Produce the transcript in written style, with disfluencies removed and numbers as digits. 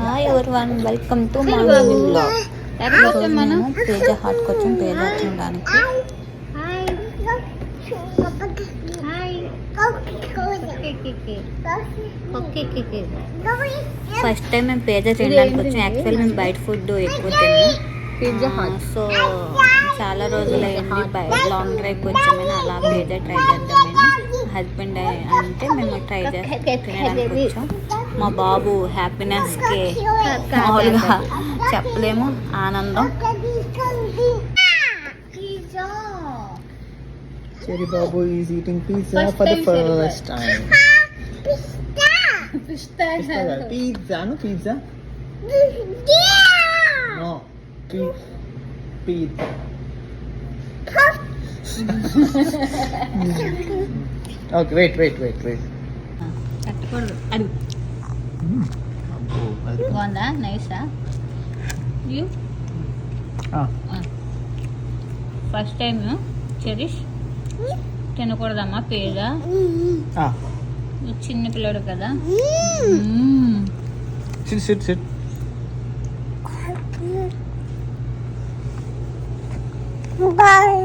Hi everyone, welcome to my vlog. ఈరోజు మేము pizza హట్కి వచ్చాం పిజ్జా తినడానికి. ఫస్ట్ టైం మేము పిజ్జా తినడానికి వచ్చాం. యాక్చువల్ మేము బయట ఫుడ్ ఎక్కువ తిన్నాం. పిజ్జా హట్ సో చాలా రోజులైంది లాంగ్ డ్రైవ్ వచ్చామని అలా పిజ్జా ట్రై చేద్దామని హస్బెండ్ అంటే మేము ట్రై తినడానికి వచ్చాం. మా బాబు హ్యాపీనెస్కి మామూలుగా చెప్పలేము, ఆనందం. Cherry Babu is eating pizza for the first time. Pizza, no pizza? No, pizza. Okay, wait. కట్టకూడదు అడుగు. బాగుందా? నైసా? యూ ఫస్ట్ టైం చెరిష్ తినకూడదమ్మా పిజ్జా, చిన్న పిల్లడు కదా. Sit. Bye.